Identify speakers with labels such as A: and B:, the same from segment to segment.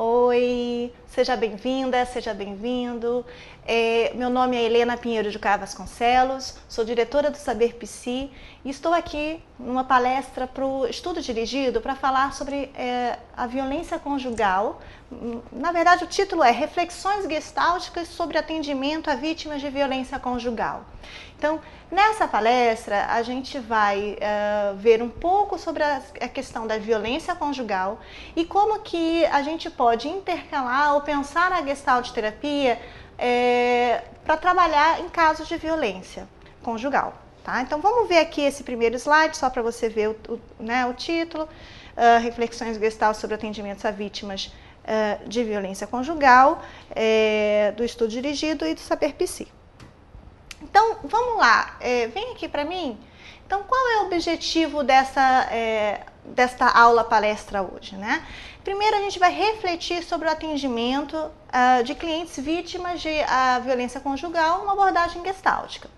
A: Oi, seja bem-vinda, seja bem-vindo. Meu nome é Helena Pinheiro de Caio Vasconcelos, sou diretora do Saber Psi e estou aqui numa palestra para o estudo dirigido para falar sobre a violência conjugal. Na verdade, o título é Reflexões Gestálticas sobre Atendimento a Vítimas de Violência Conjugal. Então, nessa palestra, a gente vai ver um pouco sobre a questão da violência conjugal e como que a gente pode intercalar ou pensar na Gestalt terapia para trabalhar em casos de violência conjugal. Tá? Então, vamos ver aqui esse primeiro slide, só para você ver o título, Reflexões Gestalt sobre Atendimentos a Vítimas de Violência Conjugal, do estudo dirigido e do Saber Psi. Então, vamos lá, vem aqui para mim. Então, qual é o objetivo desta aula palestra hoje, né? Primeiro, a gente vai refletir sobre o atendimento de clientes vítimas de violência conjugal, uma abordagem gestáltica.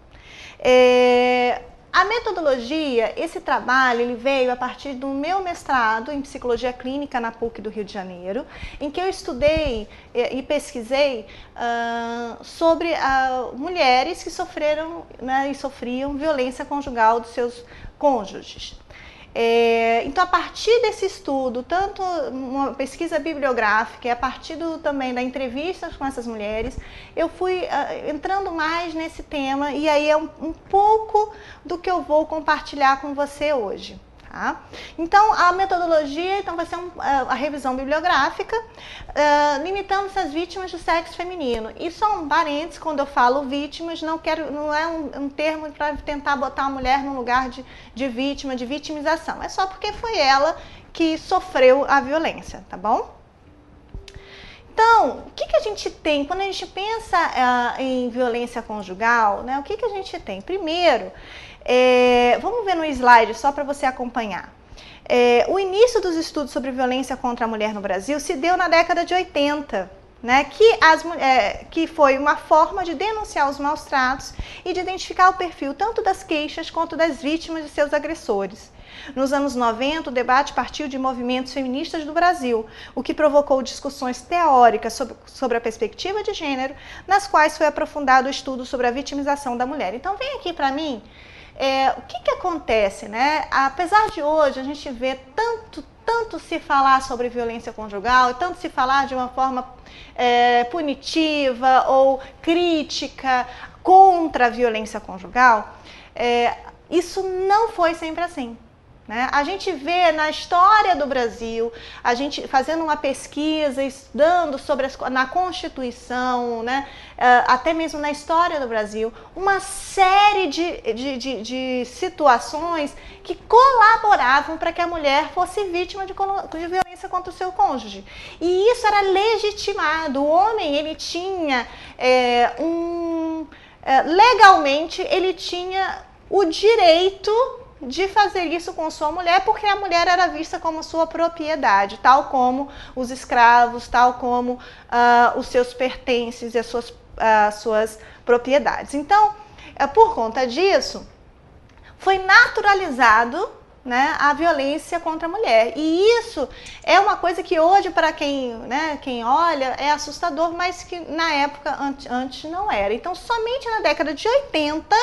A: A metodologia, esse trabalho, ele veio a partir do meu mestrado em Psicologia Clínica na PUC do Rio de Janeiro, em que eu estudei e pesquisei sobre mulheres que sofreram, né, e sofriam violência conjugal dos seus cônjuges. Então, a partir desse estudo, tanto uma pesquisa bibliográfica e a partir também da entrevista com essas mulheres, eu fui entrando mais nesse tema e aí é um pouco do que eu vou compartilhar com você hoje. Tá? Então, a metodologia vai ser a revisão bibliográfica, limitando-se às vítimas do sexo feminino. E só um parênteses, quando eu falo vítimas, não é um termo para tentar botar a mulher no lugar de vítima, de vitimização. É só porque foi ela que sofreu a violência, tá bom? Então, o que a gente tem? Quando a gente pensa em violência conjugal, né, o que a gente tem? Primeiro, vamos ver no slide só para você acompanhar. O início dos estudos sobre violência contra a mulher no Brasil se deu na década de 80, né, que foi uma forma de denunciar os maus tratos e de identificar o perfil tanto das queixas quanto das vítimas de seus agressores. Nos anos 90, o debate partiu de movimentos feministas do Brasil, o que provocou discussões teóricas sobre a perspectiva de gênero, nas quais foi aprofundado o estudo sobre a vitimização da mulher. Então, vem aqui para mim. O que acontece, né? Apesar de hoje a gente ver tanto se falar sobre violência conjugal, tanto se falar de uma forma punitiva ou crítica contra a violência conjugal, isso não foi sempre assim. Né? A gente vê na história do Brasil, a gente fazendo uma pesquisa, estudando na Constituição, né? Até mesmo na história do Brasil, uma série de situações que colaboravam para que a mulher fosse vítima de violência contra o seu cônjuge. E isso era legitimado. O homem, ele tinha, legalmente, ele tinha o direito de fazer isso com sua mulher, porque a mulher era vista como sua propriedade, tal como os escravos, tal como os seus pertences e as suas propriedades. Então, por conta disso, foi naturalizado, né, a violência contra a mulher. E isso é uma coisa que hoje, para quem olha, é assustador, mas que na época antes não era. Então, somente na década de 80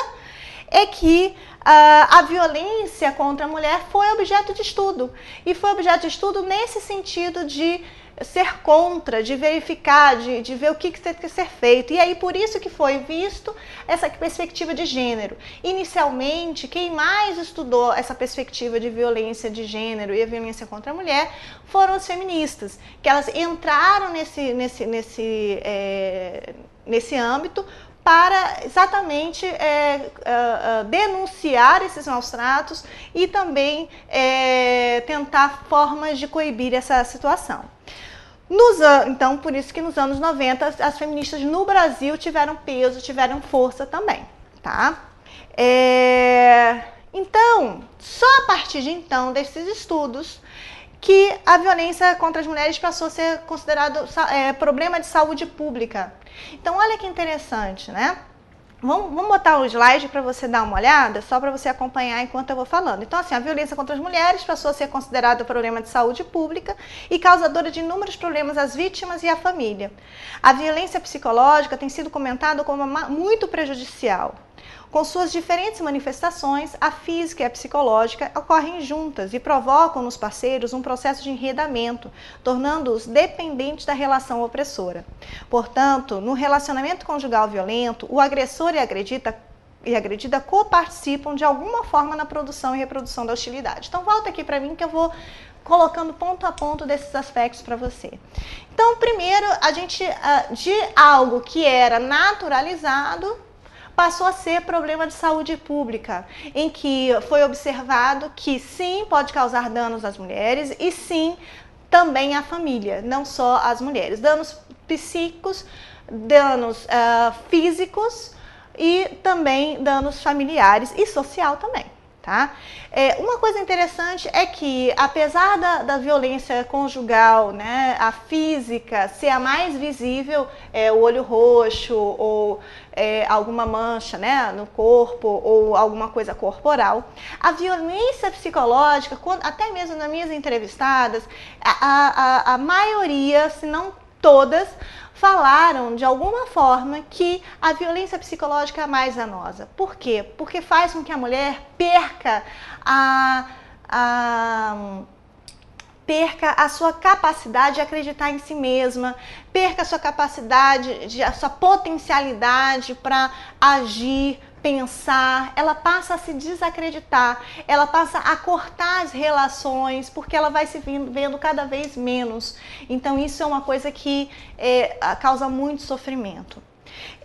A: é que a violência contra a mulher foi objeto de estudo. E foi objeto de estudo nesse sentido de ser contra, de verificar, de ver o que tem que ser feito. E aí, por isso que foi visto essa perspectiva de gênero. Inicialmente, quem mais estudou essa perspectiva de violência de gênero e a violência contra a mulher foram as feministas, que elas entraram nesse âmbito para exatamente denunciar esses maus tratos e também tentar formas de coibir essa situação. Então, por isso que nos anos 90 as feministas no Brasil tiveram peso, tiveram força também, tá? Então, só a partir de então, desses estudos, que a violência contra as mulheres passou a ser considerado problema de saúde pública. Então, olha que interessante, né? Vamos botar um slide para você dar uma olhada, só para você acompanhar enquanto eu vou falando. Então, assim, a violência contra as mulheres passou a ser considerada um problema de saúde pública e causadora de inúmeros problemas às vítimas e à família. A violência psicológica tem sido comentada como muito prejudicial. Com suas diferentes manifestações, a física e a psicológica ocorrem juntas e provocam nos parceiros um processo de enredamento, tornando-os dependentes da relação opressora. Portanto, no relacionamento conjugal violento, o agressor e a agredida coparticipam de alguma forma na produção e reprodução da hostilidade. Então, volta aqui para mim que eu vou colocando ponto a ponto desses aspectos para você. Então, primeiro, a gente, de algo que era naturalizado, passou a ser problema de saúde pública, em que foi observado que sim, pode causar danos às mulheres e sim, também à família, não só às mulheres. Danos psíquicos, danos físicos e também danos familiares e social também. Tá? Uma coisa interessante é que, apesar da violência conjugal, né, a física ser a mais visível, o olho roxo ou alguma mancha, né, no corpo ou alguma coisa corporal, a violência psicológica, até mesmo nas minhas entrevistadas, a maioria, se não todas, falaram de alguma forma que a violência psicológica é mais danosa. Por quê? Porque faz com que a mulher perca a sua capacidade de acreditar em si mesma, perca a sua capacidade, a sua potencialidade para agir, pensar, ela passa a se desacreditar, ela passa a cortar as relações, porque ela vai se vendo cada vez menos. Então isso é uma coisa que causa muito sofrimento.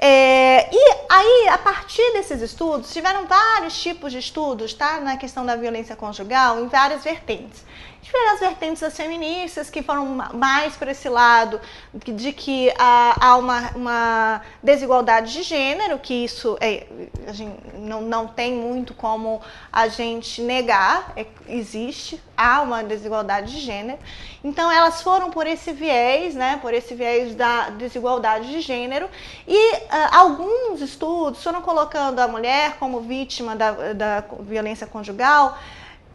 A: E aí, a partir desses estudos, tiveram vários tipos de estudos, tá? Na questão da violência conjugal, em várias vertentes. Tiveram as vertentes das feministas, que foram mais por esse lado de que há uma desigualdade de gênero, que isso a gente não tem muito como a gente negar, existe, há uma desigualdade de gênero. Então, elas foram por esse viés, né, por esse viés da desigualdade de gênero, e alguns estudos foram colocando a mulher como vítima da violência conjugal,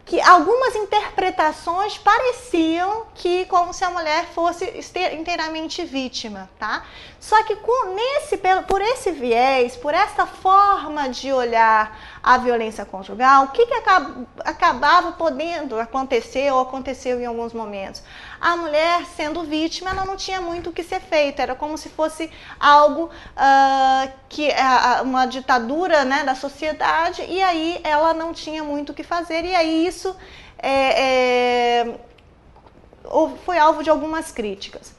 A: que algumas interpretações pareciam que como se a mulher fosse inteiramente vítima, tá? Só que por esse viés, por essa forma de olhar a violência conjugal, o que acabava podendo acontecer ou aconteceu em alguns momentos? A mulher, sendo vítima, ela não tinha muito o que ser feito, era como se fosse algo uma ditadura, né, da sociedade, e aí ela não tinha muito o que fazer, e aí isso foi alvo de algumas críticas.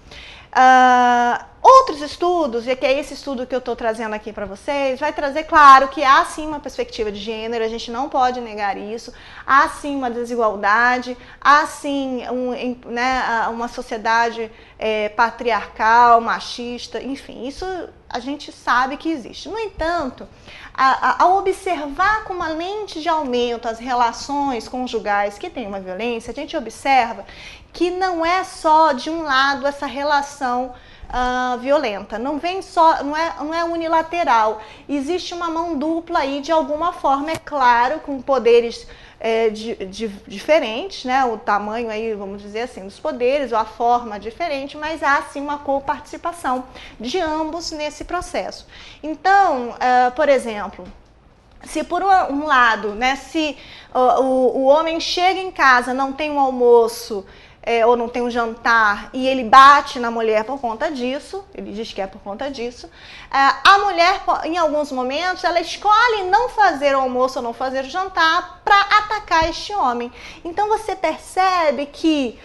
A: Outros estudos, e que é esse estudo que eu estou trazendo aqui para vocês, vai trazer, claro, que há sim uma perspectiva de gênero, a gente não pode negar isso, há sim uma desigualdade, há sim uma sociedade patriarcal, machista, enfim, isso a gente sabe que existe. No entanto, ao observar com uma lente de aumento as relações conjugais que têm uma violência, a gente observa que não é só de um lado essa relação violenta, não é unilateral, existe uma mão dupla aí de alguma forma, é claro, com poderes diferentes, né? O tamanho aí, vamos dizer assim, dos poderes, ou a forma diferente, mas há sim uma coparticipação de ambos nesse processo. Então, por exemplo, se por um lado, né, se o homem chega em casa, não tem um almoço, ou não tem um jantar, e ele bate na mulher por conta disso, ele diz que é por conta disso, a mulher, em alguns momentos, ela escolhe não fazer o almoço ou não fazer o jantar para atacar este homem. Então você percebe que,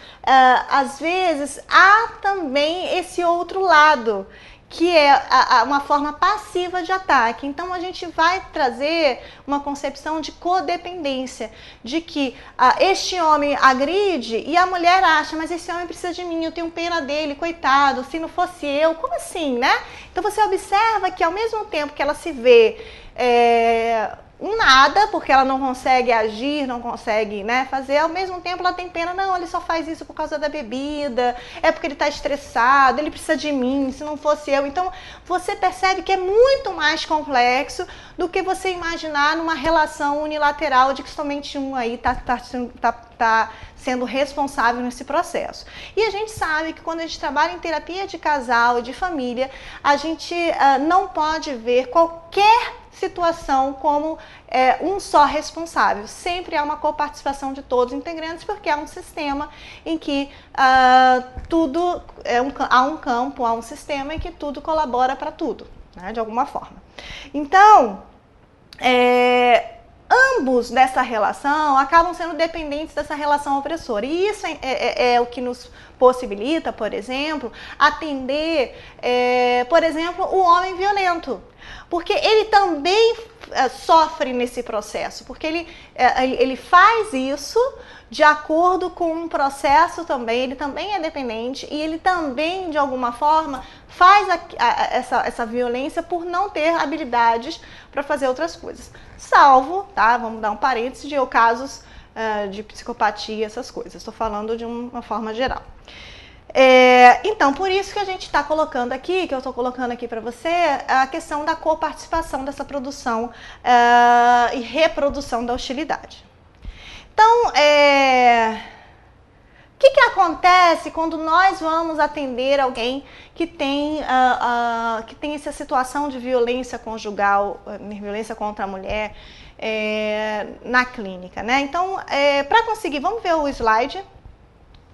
A: às vezes, há também esse outro lado, que é uma forma passiva de ataque. Então, a gente vai trazer uma concepção de codependência, de que este homem agride e a mulher acha, mas esse homem precisa de mim, eu tenho pena dele, coitado, se não fosse eu, como assim, né? Então, você observa que ao mesmo tempo que ela se vê um nada, porque ela não consegue agir, não consegue, né, fazer, ao mesmo tempo ela tem pena, não, ele só faz isso por causa da bebida, é porque ele está estressado, ele precisa de mim, se não fosse eu. Então, você percebe que é muito mais complexo do que você imaginar numa relação unilateral de que somente um aí tá sendo responsável nesse processo. E a gente sabe que quando a gente trabalha em terapia de casal e de família, a gente não pode ver qualquer situação como um só responsável. Sempre há uma coparticipação de todos os integrantes, porque é um sistema em que tudo há um campo, há um sistema em que tudo colabora para tudo, né, de alguma forma. Então, ambos dessa relação acabam sendo dependentes dessa relação opressora. E isso é o que nos possibilita, por exemplo, atender, por exemplo, o homem violento. Porque ele também sofre nesse processo, porque ele faz isso de acordo com um processo também, ele também é dependente e ele também, de alguma forma, faz essa violência por não ter habilidades para fazer outras coisas. Salvo, tá? Vamos dar um parênteses, de casos de psicopatia, essas coisas. Estou falando de uma forma geral. Então, por isso que a gente está colocando aqui, que eu estou colocando aqui para você, a questão da coparticipação dessa produção e reprodução da hostilidade. Então, o que acontece quando nós vamos atender alguém que tem essa situação de violência conjugal, violência contra a mulher na clínica, né? Então, para conseguir, vamos ver o slide.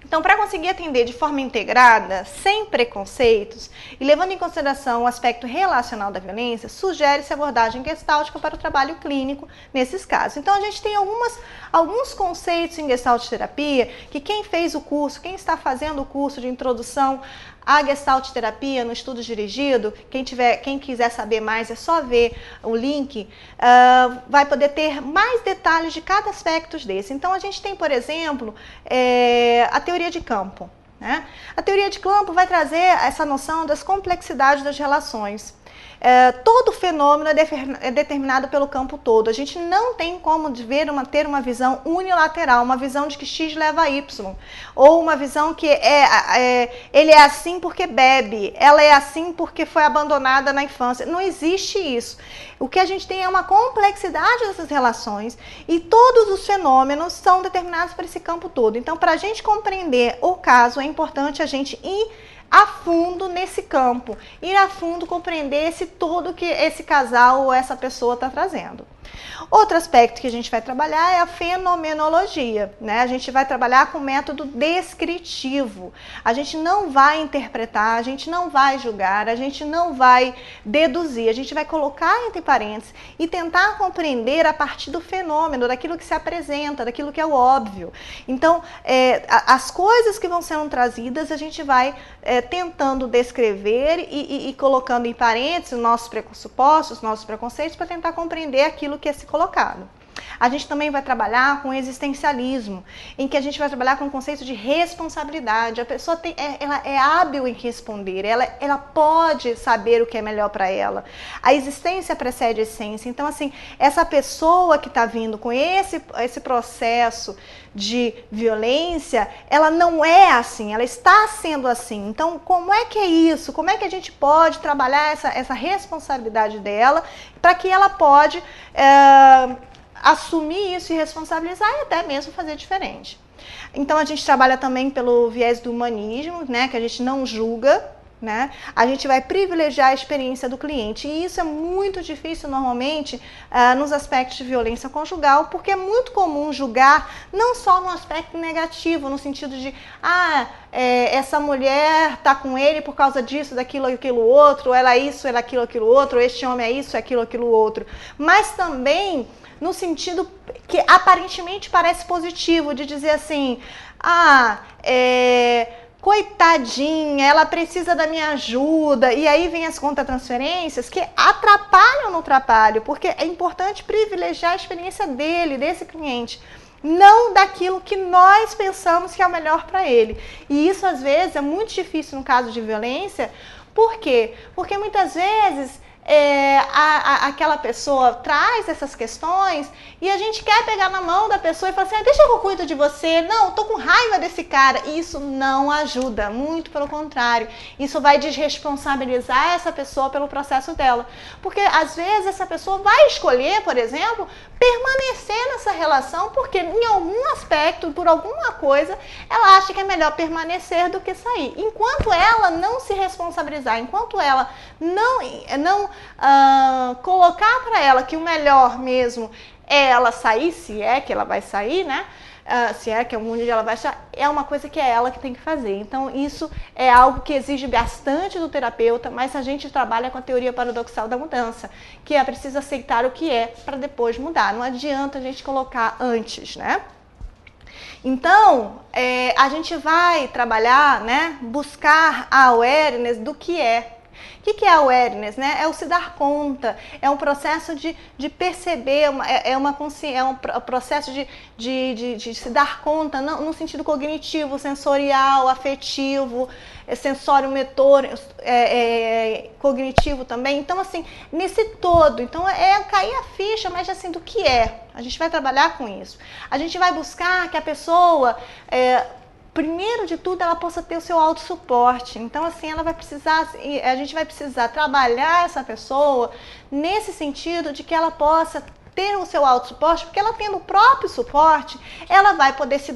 A: Então, para conseguir atender de forma integrada, sem preconceitos e levando em consideração o aspecto relacional da violência, sugere-se abordagem gestáltica para o trabalho clínico nesses casos. Então, a gente tem alguns conceitos em gestalt terapia que quem fez o curso, quem está fazendo o curso de introdução à gestalt terapia no estudo dirigido, quem quiser saber mais é só ver o link, vai poder ter mais detalhes de cada aspecto desse. Então, a gente tem, por exemplo, a teoria de campo, né? A teoria de campo vai trazer essa noção das complexidades das relações. Todo fenômeno é determinado pelo campo todo. A gente não tem como ter uma visão unilateral, uma visão de que X leva a Y, ou uma visão que ele é assim porque bebe, ela é assim porque foi abandonada na infância. Não existe isso. O que a gente tem é uma complexidade dessas relações e todos os fenômenos são determinados por esse campo todo. Então, para a gente compreender o caso, é importante a gente ir a fundo nesse campo, ir a fundo compreender esse todo que esse casal ou essa pessoa está trazendo. Outro aspecto que a gente vai trabalhar é a fenomenologia, né? A gente vai trabalhar com método descritivo. A gente não vai interpretar, a gente não vai julgar, a gente não vai deduzir, a gente vai colocar entre parênteses e tentar compreender a partir do fenômeno, daquilo que se apresenta, daquilo que é o óbvio. Então, as coisas que vão sendo trazidas, a gente vai tentando descrever e colocando em parênteses os nossos pressupostos, os nossos preconceitos, para tentar compreender aquilo que é se colocado. A gente também vai trabalhar com existencialismo, em que a gente vai trabalhar com o conceito de responsabilidade. A pessoa ela é hábil em responder, ela pode saber o que é melhor para ela. A existência precede a essência. Então, assim, essa pessoa que está vindo com esse processo de violência, ela não é assim, ela está sendo assim. Então, como é que é isso? Como é que a gente pode trabalhar essa responsabilidade dela para que ela pode assumir isso e responsabilizar e até mesmo fazer diferente. Então, a gente trabalha também pelo viés do humanismo, né, que a gente não julga, né? A gente vai privilegiar a experiência do cliente. E isso é muito difícil, normalmente, nos aspectos de violência conjugal, porque é muito comum julgar não só no aspecto negativo, no sentido de essa mulher tá com ele por causa disso, daquilo, aquilo outro, ela é isso, ela é aquilo, aquilo outro, este homem é isso, aquilo, aquilo outro. Mas também no sentido que aparentemente parece positivo, de dizer assim, coitadinha, ela precisa da minha ajuda, e aí vem as contratransferências que atrapalham no trabalho, porque é importante privilegiar a experiência desse cliente, não daquilo que nós pensamos que é o melhor para ele. E isso, às vezes, é muito difícil no caso de violência. Por quê? Porque muitas vezes aquela pessoa traz essas questões e a gente quer pegar na mão da pessoa e falar assim, deixa que eu cuido de você, não, tô com raiva desse cara. Isso não ajuda, muito pelo contrário. Isso vai desresponsabilizar essa pessoa pelo processo dela. Porque às vezes essa pessoa vai escolher, por exemplo, permanecer nessa relação porque em algum aspecto, por alguma coisa, ela acha que é melhor permanecer do que sair. Enquanto ela não se responsabilizar, enquanto ela não colocar para ela que o melhor mesmo é ela sair, se é que ela vai sair, né? Se é que é onde ela vai estar, é uma coisa que é ela que tem que fazer. Então, isso é algo que exige bastante do terapeuta, mas a gente trabalha com a teoria paradoxal da mudança, que é preciso aceitar o que é para depois mudar. Não adianta a gente colocar antes, né? Então, a gente vai trabalhar, né, buscar a awareness do que é. O que é awareness, né? É o se dar conta, é um processo de perceber, é um processo de se dar conta, não, no sentido cognitivo, sensorial, afetivo, sensório motor, cognitivo também. Então, assim, nesse todo, então cair a ficha, mas assim, do que é. A gente vai trabalhar com isso. A gente vai buscar que a pessoa... primeiro de tudo, ela possa ter o seu autossuporte. Então, assim, a gente vai precisar trabalhar essa pessoa nesse sentido de que ela possa ter o seu autossuporte, porque ela tendo o próprio suporte, ela vai poder se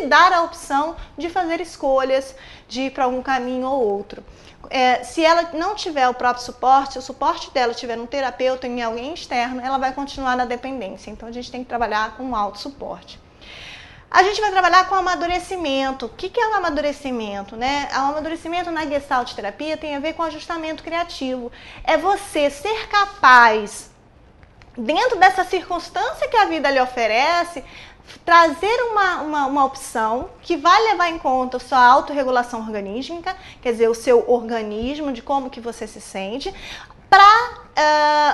A: dar a opção de fazer escolhas, de ir para algum caminho ou outro. Se ela não tiver o próprio suporte, se o suporte dela estiver num terapeuta, em alguém externo, ela vai continuar na dependência. Então, a gente tem que trabalhar com o autossuporte. A gente vai trabalhar com amadurecimento. O que é o amadurecimento, né? O amadurecimento na Gestalt terapia tem a ver com ajustamento criativo. É você ser capaz, dentro dessa circunstância que a vida lhe oferece, trazer uma opção que vai levar em conta a sua autorregulação organísmica, quer dizer, o seu organismo, de como que você se sente,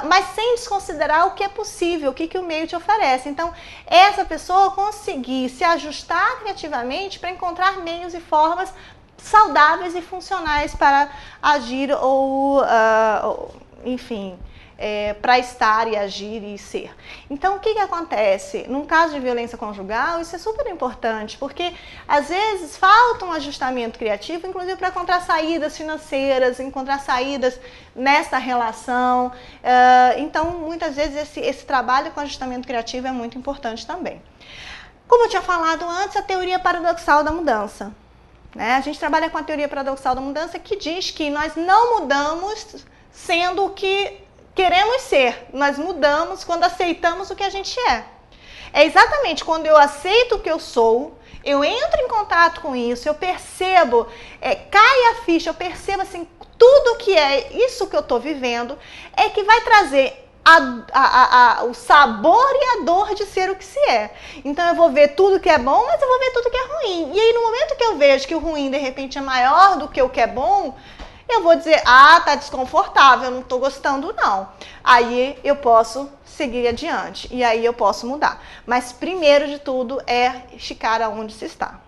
A: mas sem desconsiderar o que é possível, o que o meio te oferece. Então, essa pessoa conseguir se ajustar criativamente para encontrar meios e formas saudáveis e funcionais para agir enfim, para estar e agir e ser. Então, o que acontece? Num caso de violência conjugal, isso é super importante, porque às vezes falta um ajustamento criativo, inclusive para encontrar saídas financeiras, encontrar saídas nessa relação. Então, muitas vezes esse trabalho com ajustamento criativo é muito importante também. Como eu tinha falado antes, a teoria paradoxal da mudança. A gente trabalha com a teoria paradoxal da mudança, que diz que nós não mudamos sendo o que queremos ser, nós mudamos quando aceitamos o que a gente é. É exatamente quando eu aceito o que eu sou, eu entro em contato com isso, eu percebo, cai a ficha, eu percebo assim, tudo que é isso que eu estou vivendo, é que vai trazer o sabor e a dor de ser o que se é. Então eu vou ver tudo que é bom, mas eu vou ver tudo que é ruim. E aí no momento que eu vejo que o ruim de repente é maior do que o que é bom, eu vou dizer, tá desconfortável, eu não tô gostando não. Aí eu posso seguir adiante e aí eu posso mudar. Mas primeiro de tudo é esticar aonde se está.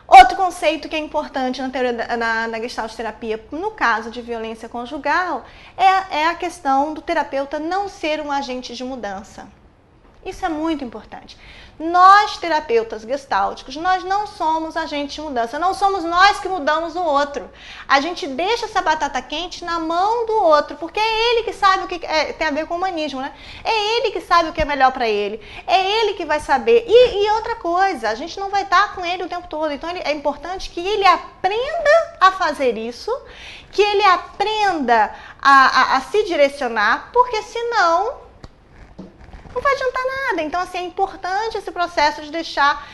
A: Outro conceito que é importante na teoria na Gestalt terapia, no caso de violência conjugal, é a questão do terapeuta não ser um agente de mudança. Isso é muito importante. Nós, terapeutas gestálticos, nós não somos agentes de mudança. Não somos nós que mudamos o outro. A gente deixa essa batata quente na mão do outro, porque é ele que sabe o que tem a ver com o humanismo, né? É ele que sabe o que é melhor para ele. É ele que vai saber. E outra coisa, a gente não vai estar com ele o tempo todo. Então é importante que ele aprenda a fazer isso, que ele aprenda a se direcionar, porque senão não vai adiantar nada. Então, assim, é importante esse processo de deixar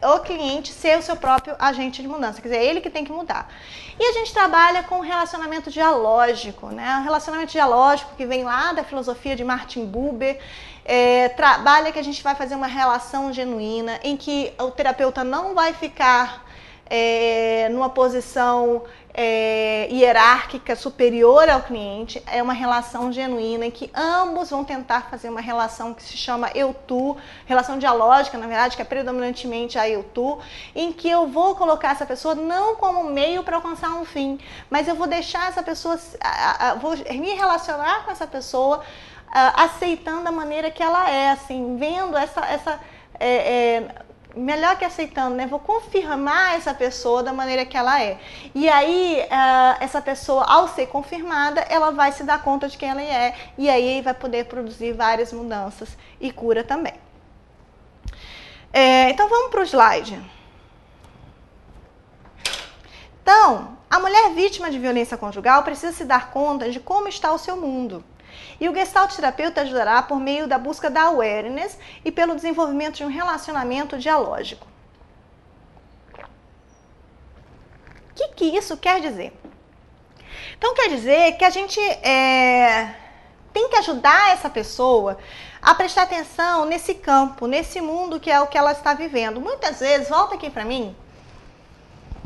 A: o cliente ser o seu próprio agente de mudança. Quer dizer, é ele que tem que mudar. E a gente trabalha com relacionamento dialógico, né? O relacionamento dialógico que vem lá da filosofia de Martin Buber, trabalha que a gente vai fazer uma relação genuína, em que o terapeuta não vai ficar numa posição hierárquica superior ao cliente, é uma relação genuína em que ambos vão tentar fazer uma relação que se chama eu-tu, relação dialógica, na verdade, que é predominantemente a eu-tu, em que eu vou colocar essa pessoa não como meio para alcançar um fim, mas eu vou deixar essa pessoa, vou me relacionar com essa pessoa aceitando a maneira que ela é, assim, vendo melhor que aceitando, né? Vou confirmar essa pessoa da maneira que ela é. E aí, essa pessoa, ao ser confirmada, ela vai se dar conta de quem ela é. E aí vai poder produzir várias mudanças e cura também. Então, vamos para o slide. Então, a mulher vítima de violência conjugal precisa se dar conta de como está o seu mundo. E o Gestalt terapeuta ajudará por meio da busca da awareness e pelo desenvolvimento de um relacionamento dialógico. O que isso quer dizer? Então quer dizer que a gente tem que ajudar essa pessoa a prestar atenção nesse campo, nesse mundo que é o que ela está vivendo. Muitas vezes, volta aqui para mim,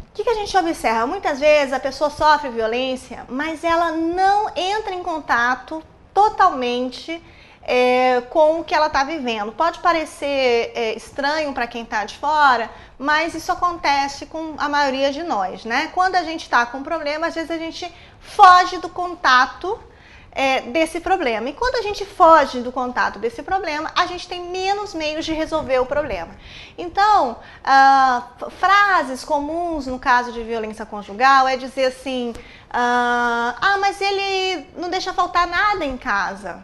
A: o que a gente observa? Muitas vezes a pessoa sofre violência, mas ela não entra em contato totalmente com o que ela está vivendo. Pode parecer estranho para quem está de fora, mas isso acontece com a maioria de nós, né? Quando a gente está com um problema, às vezes a gente foge do contato desse problema. E quando a gente foge do contato desse problema, a gente tem menos meios de resolver o problema. Então, frases comuns no caso de violência conjugal é dizer assim, mas ele não deixa faltar nada em casa.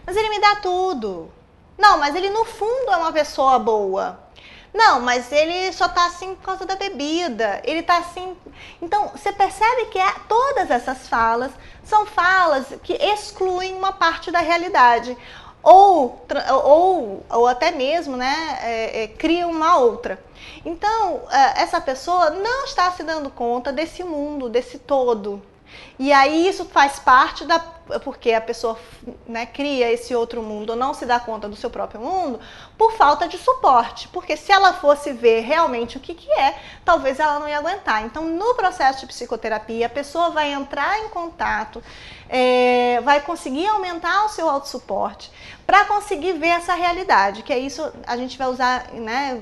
A: Mas ele me dá tudo. Não, mas ele no fundo é uma pessoa boa. Não, mas ele só tá assim por causa da bebida. Ele tá assim... Então, você percebe que todas essas falas são falas que excluem uma parte da realidade. Ou até mesmo, né, criam uma outra. Então, essa pessoa não está se dando conta desse mundo, desse todo. E aí isso faz parte porque a pessoa, né, cria esse outro mundo ou não se dá conta do seu próprio mundo por falta de suporte. Porque se ela fosse ver realmente o que é, talvez ela não ia aguentar. Então, no processo de psicoterapia, a pessoa vai entrar em contato, vai conseguir aumentar o seu autossuporte para conseguir ver essa realidade, que é isso, a gente vai usar, né,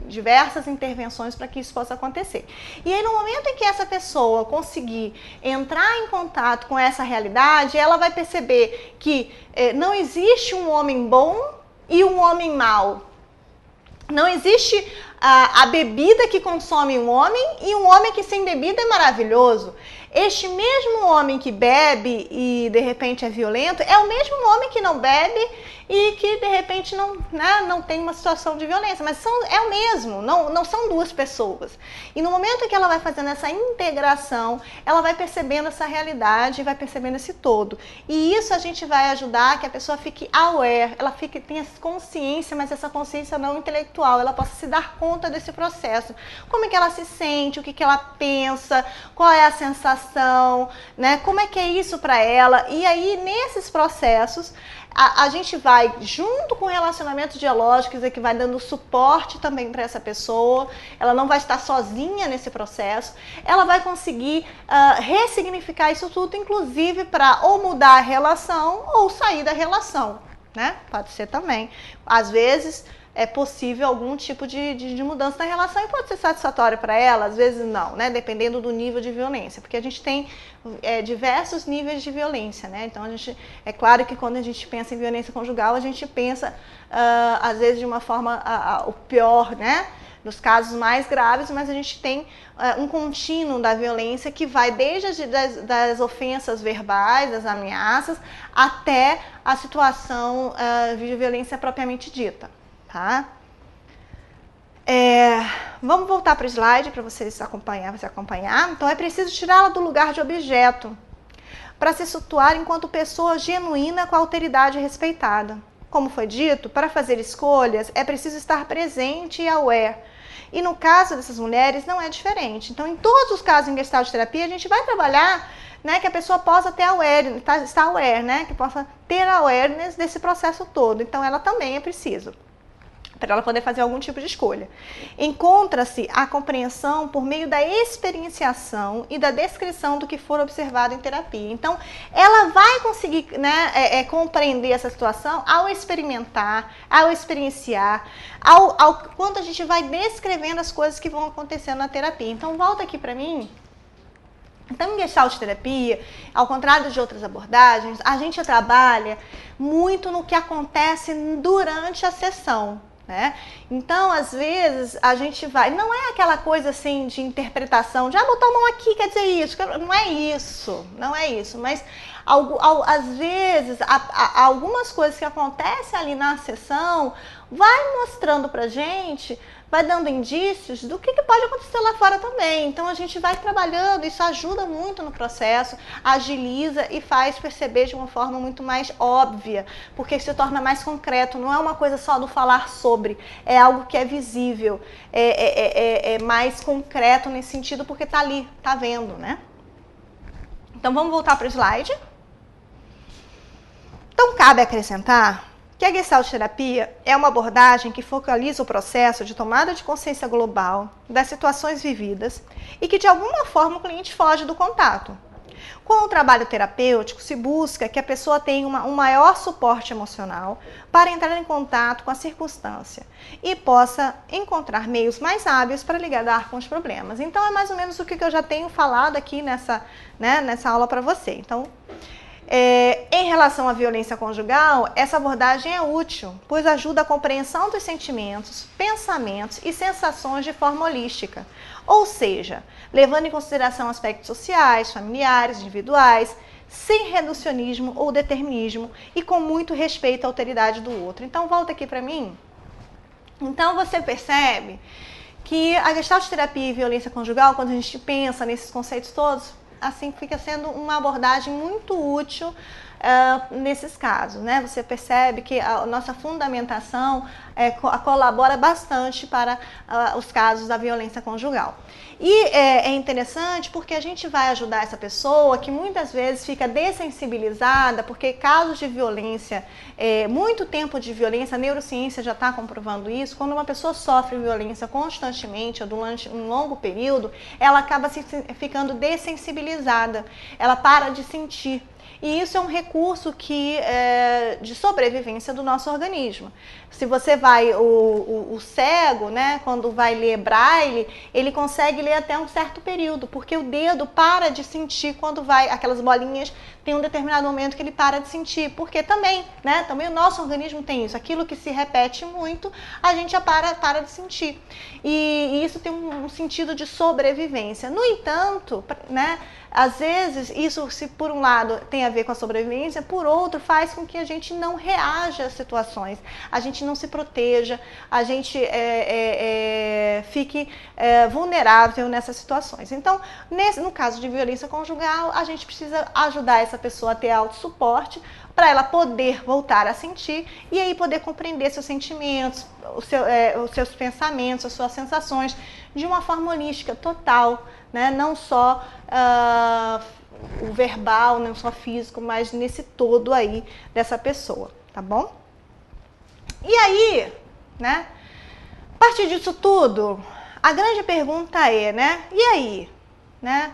A: diversas intervenções para que isso possa acontecer. E aí, no momento em que essa pessoa conseguir entrar em contato com essa realidade, ela vai perceber que não existe um homem bom e um homem mau. Não existe a bebida que consome um homem e um homem que sem bebida é maravilhoso. Este mesmo homem que bebe e de repente é violento é o mesmo homem que não bebe e que de repente não tem uma situação de violência, mas é o mesmo, não são duas pessoas. E no momento em que ela vai fazendo essa integração, ela vai percebendo essa realidade, vai percebendo esse todo. E isso a gente vai ajudar que a pessoa fique aware, ela tenha consciência, mas essa consciência não intelectual, ela possa se dar conta desse processo. Como é que ela se sente, o que ela pensa, qual é a sensação, né? Como é que é isso para ela? E aí, nesses processos, a gente vai, junto com relacionamentos dialógicos, que vai dando suporte também para essa pessoa, ela não vai estar sozinha nesse processo, ela vai conseguir ressignificar isso tudo, inclusive para ou mudar a relação ou sair da relação, né? Pode ser também. Às vezes é possível algum tipo de mudança na relação e pode ser satisfatório para ela, às vezes não, né? Dependendo do nível de violência, porque a gente tem diversos níveis de violência, né? Então, é claro que quando a gente pensa em violência conjugal, a gente pensa, às vezes, de uma forma, o pior, né? Nos casos mais graves, mas a gente tem um contínuo da violência que vai desde das ofensas verbais, das ameaças, até a situação de violência propriamente dita. Tá? Vamos voltar para o slide para vocês acompanhar. Então, é preciso tirá-la do lugar de objeto para se situar enquanto pessoa genuína com a alteridade respeitada. Como foi dito, para fazer escolhas é preciso estar presente e aware. E no caso dessas mulheres não é diferente. Então, em todos os casos em Gestalt terapia, a gente vai trabalhar, né, que a pessoa possa ter estar aware, né, que possa ter awareness desse processo todo. Então, ela também é preciso. para ela poder fazer algum tipo de escolha. Encontra-se a compreensão por meio da experienciação e da descrição do que for observado em terapia. Então, ela vai conseguir, né, compreender essa situação ao experimentar, ao experienciar, quando a gente vai descrevendo as coisas que vão acontecendo na terapia. Então, volta aqui para mim. Então, em Gestalt terapia, ao contrário de outras abordagens, a gente trabalha muito no que acontece durante a sessão, né? Então, às vezes, a gente vai... Não é aquela coisa assim de interpretação, de botou a mão aqui, quer dizer isso. Não é isso. Mas, às vezes, algumas coisas que acontecem ali na sessão vai mostrando pra gente, vai dando indícios do que pode acontecer lá fora também. Então, a gente vai trabalhando, isso ajuda muito no processo, agiliza e faz perceber de uma forma muito mais óbvia, porque se torna mais concreto, não é uma coisa só do falar sobre, é algo que é visível, é mais concreto nesse sentido, porque tá ali, tá vendo, né? Então, vamos voltar para o slide. Então, cabe acrescentar que a Gestalt terapia é uma abordagem que focaliza o processo de tomada de consciência global das situações vividas e que de alguma forma o cliente foge do contato. Com o trabalho terapêutico, se busca que a pessoa tenha um maior suporte emocional para entrar em contato com a circunstância e possa encontrar meios mais hábeis para lidar com os problemas. Então, é mais ou menos o que eu já tenho falado aqui nessa aula para você. Então, em relação à violência conjugal, essa abordagem é útil, pois ajuda a compreensão dos sentimentos, pensamentos e sensações de forma holística, ou seja, levando em consideração aspectos sociais, familiares, individuais, sem reducionismo ou determinismo e com muito respeito à alteridade do outro. Então, volta aqui para mim. Então, você percebe que a Gestalt terapia e violência conjugal, quando a gente pensa nesses conceitos todos, assim, fica sendo uma abordagem muito útil nesses casos, né? Você percebe que a nossa fundamentação colabora bastante para os casos da violência conjugal. E é interessante porque a gente vai ajudar essa pessoa que muitas vezes fica dessensibilizada, porque casos de violência, muito tempo de violência, a neurociência já está comprovando isso, quando uma pessoa sofre violência constantemente ou durante um longo período, ela acaba ficando dessensibilizada, ela para de sentir. E isso é um recurso de sobrevivência do nosso organismo. Se você vai, o cego, né, quando vai ler Braille, ele consegue ler até um certo período, porque o dedo para de sentir quando vai, aquelas bolinhas, tem um determinado momento que ele para de sentir, porque também, né, também o nosso organismo tem isso, aquilo que se repete muito, a gente já para de sentir. E isso tem um sentido de sobrevivência. No entanto, né, às vezes, isso, se por um lado tem a ver com a sobrevivência, por outro, faz com que a gente não reaja às situações, a gente não se proteja, a gente fique vulnerável nessas situações. Então, no caso de violência conjugal, a gente precisa ajudar essa pessoa a ter autossuporte para ela poder voltar a sentir e aí poder compreender seus sentimentos, os seus pensamentos, as suas sensações de uma forma holística, total, né? Não só o verbal, não só físico, mas nesse todo aí dessa pessoa, tá bom? E aí, né? A partir disso tudo, a grande pergunta é, né? E aí, né?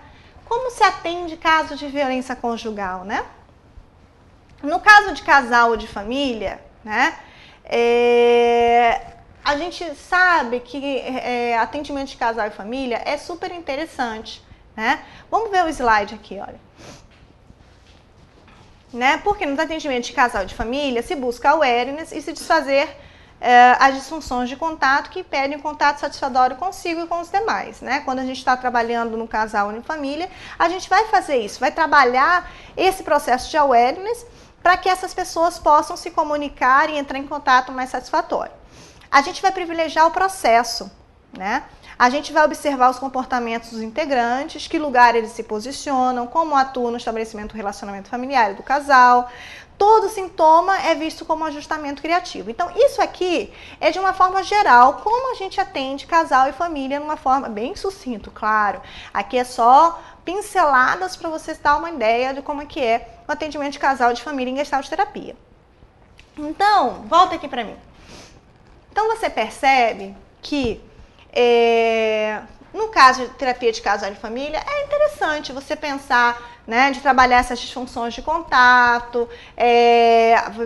A: Como se atende casos de violência conjugal, né? No caso de casal ou de família, né? A gente sabe que atendimento de casal e família é super interessante, né? Vamos ver o slide aqui, olha. Né? Porque nos atendimentos de casal e de família se busca awareness e se desfazer as disfunções de contato que impedem o contato satisfatório consigo e com os demais, né? Quando a gente está trabalhando no casal ou em família, a gente vai fazer isso, vai trabalhar esse processo de awareness para que essas pessoas possam se comunicar e entrar em contato mais satisfatório. A gente vai privilegiar o processo, né? A gente vai observar os comportamentos dos integrantes, que lugar eles se posicionam, como atuam no estabelecimento do relacionamento familiar do casal. Todo sintoma é visto como ajustamento criativo. Então, isso aqui é de uma forma geral, como a gente atende casal e família, numa forma bem sucinto, claro. Aqui é só pinceladas para vocês dar uma ideia de como é que é o atendimento de casal e de família em Gestalt terapia. Então, volta aqui para mim. Então você percebe que no caso de terapia de casal e de família, é interessante você pensar, né, de trabalhar essas disfunções de contato,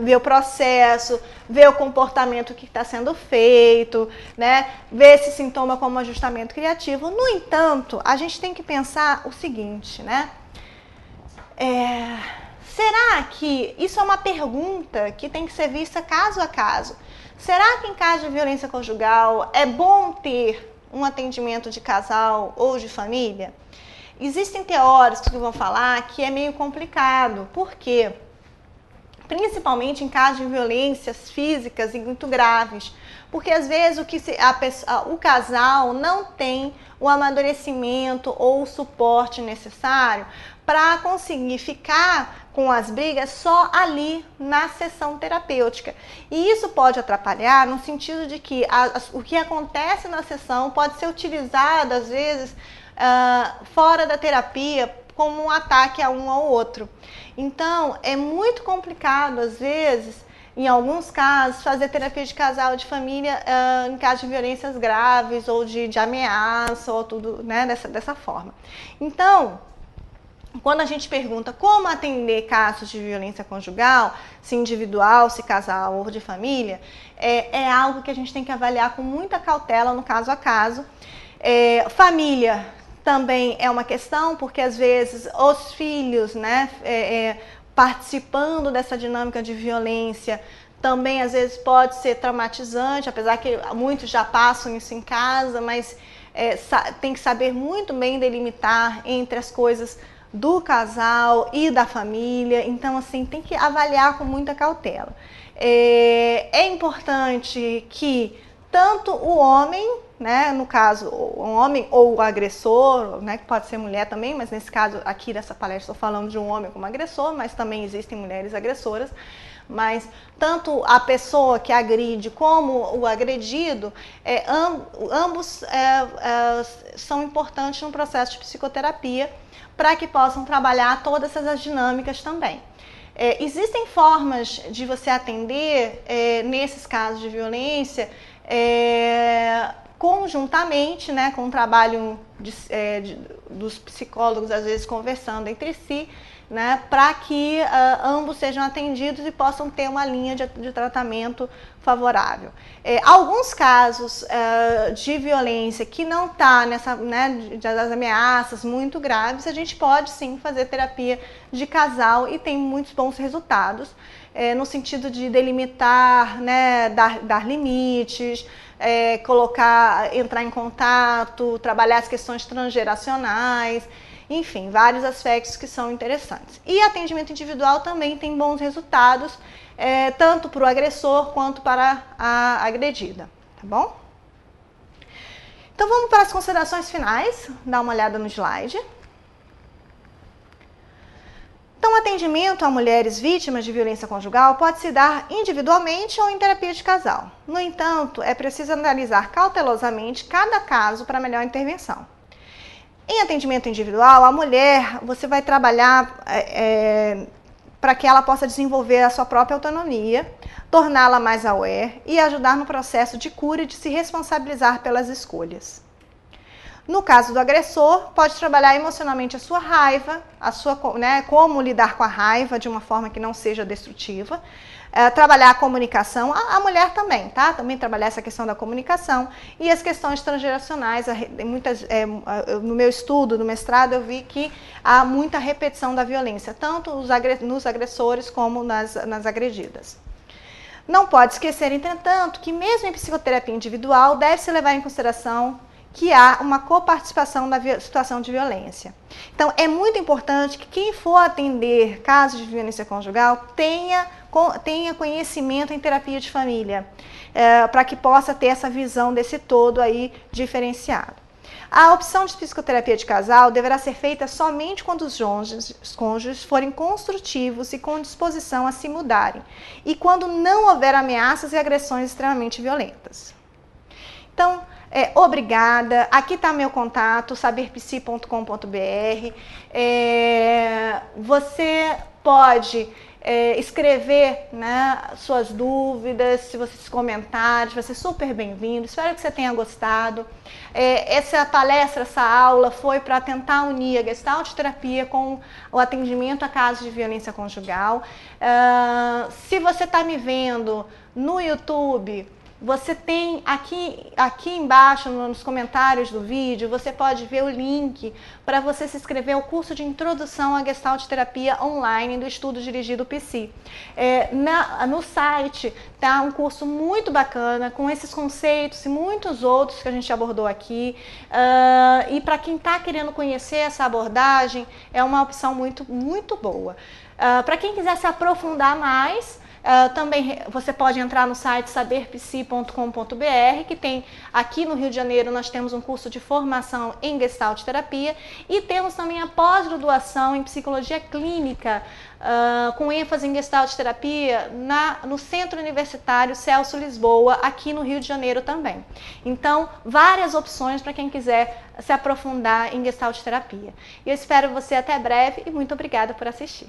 A: ver o processo, ver o comportamento que está sendo feito, né, ver esse sintoma como ajustamento criativo. No entanto, a gente tem que pensar o seguinte, né? Será que isso é uma pergunta que tem que ser vista caso a caso? Será que em caso de violência conjugal é bom ter um atendimento de casal ou de família? Existem teóricos que vão falar que é meio complicado. Por quê? Principalmente em casos de violências físicas e muito graves. Porque às vezes o casal não tem o amadurecimento ou o suporte necessário para conseguir ficar com as brigas só ali na sessão terapêutica. E isso pode atrapalhar no sentido de que o que acontece na sessão pode ser utilizado, às vezes, fora da terapia, como um ataque a um ao outro. Então, é muito complicado, às vezes, em alguns casos, fazer terapia de casal, de família, em caso de violências graves ou de ameaça ou tudo, né, dessa forma. Então, quando a gente pergunta como atender casos de violência conjugal, se individual, se casal ou de família, é algo que a gente tem que avaliar com muita cautela no caso a caso. Família também é uma questão, porque às vezes os filhos, né, participando dessa dinâmica de violência, também às vezes pode ser traumatizante, apesar que muitos já passam isso em casa, mas tem que saber muito bem delimitar entre as coisas do casal e da família. Então, assim, tem que avaliar com muita cautela. É importante que tanto o homem, né, no caso, o homem ou o agressor, né, que pode ser mulher também, mas nesse caso aqui dessa palestra estou falando de um homem como agressor, mas também existem mulheres agressoras, mas tanto a pessoa que agride como o agredido, ambos são importantes no processo de psicoterapia para que possam trabalhar todas essas dinâmicas também. Existem formas de você atender nesses casos de violência conjuntamente, né, com o trabalho dos psicólogos, às vezes conversando entre si, né, para que ambos sejam atendidos e possam ter uma linha de tratamento favorável. Alguns casos de violência que não está nessa, né, das ameaças muito graves, a gente pode sim fazer terapia de casal e tem muitos bons resultados, no sentido de delimitar, né, dar limites, entrar em contato, trabalhar as questões transgeracionais, enfim, vários aspectos que são interessantes. E atendimento individual também tem bons resultados, tanto para o agressor quanto para a agredida, tá bom? Então vamos para as considerações finais, dá uma olhada no slide. Então, o atendimento a mulheres vítimas de violência conjugal pode se dar individualmente ou em terapia de casal. No entanto, é preciso analisar cautelosamente cada caso para melhor intervenção. Em atendimento individual, a mulher, você vai trabalhar para que ela possa desenvolver a sua própria autonomia, torná-la mais aware e ajudar no processo de cura e de se responsabilizar pelas escolhas. No caso do agressor, pode trabalhar emocionalmente a sua raiva, né, como lidar com a raiva de uma forma que não seja destrutiva, trabalhar a comunicação, a mulher também, tá? Também trabalhar essa questão da comunicação e as questões transgeracionais. No meu estudo, no mestrado, eu vi que há muita repetição da violência, tanto nos agressores como nas agredidas. Não pode esquecer, entretanto, que mesmo em psicoterapia individual, deve-se levar em consideração que há uma coparticipação da situação de violência. Então, é muito importante que quem for atender casos de violência conjugal tenha conhecimento em terapia de família, para que possa ter essa visão desse todo aí diferenciado. A opção de psicoterapia de casal deverá ser feita somente quando os cônjuges forem construtivos e com disposição a se mudarem, e quando não houver ameaças e agressões extremamente violentas. Então, obrigada. Aqui está meu contato, saberpsi.com.br. Você pode escrever, né, suas dúvidas, se vocês comentários, vai ser super bem-vindo. Espero que você tenha gostado. Essa palestra, essa aula foi para tentar unir a Gestalt terapia com o atendimento a casos de violência conjugal. Se você está me vendo no YouTube, você tem aqui embaixo nos comentários do vídeo, você pode ver o link para você se inscrever ao curso de introdução à Gestalt terapia online do estudo dirigido Psi. No site tá um curso muito bacana com esses conceitos e muitos outros que a gente abordou aqui. E para quem está querendo conhecer essa abordagem, é uma opção muito, muito boa. Para quem quiser se aprofundar mais, também você pode entrar no site saberpsi.com.br, que tem aqui no Rio de Janeiro, nós temos um curso de formação em Gestalt terapia e temos também a pós-graduação em psicologia clínica, com ênfase em Gestalt terapia no Centro Universitário Celso Lisboa, aqui no Rio de Janeiro também. Então, várias opções para quem quiser se aprofundar em Gestalt terapia. Eu espero você até breve e muito obrigada por assistir.